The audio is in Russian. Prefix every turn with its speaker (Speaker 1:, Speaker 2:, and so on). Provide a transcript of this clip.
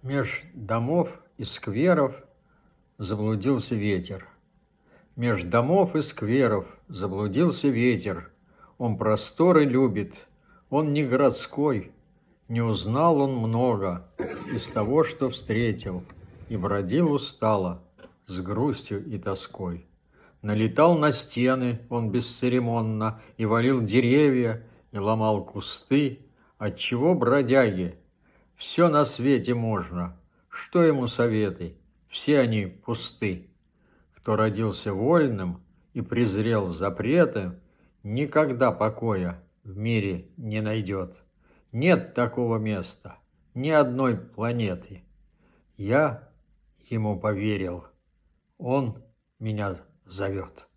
Speaker 1: Меж домов и скверов заблудился ветер. Меж домов и скверов заблудился ветер. Он просторы любит, он не городской. Не узнал он много из того, что встретил, и бродил устало, с грустью и тоской. Налетал на стены он бесцеремонно, и валил деревья, и ломал кусты. Отчего бродяги? Все на свете можно. Что ему советы? Все они пусты. Кто родился вольным и презрел запреты, никогда покоя в мире не найдет. Нет такого места, ни одной планеты. Я ему поверил, он меня зовет.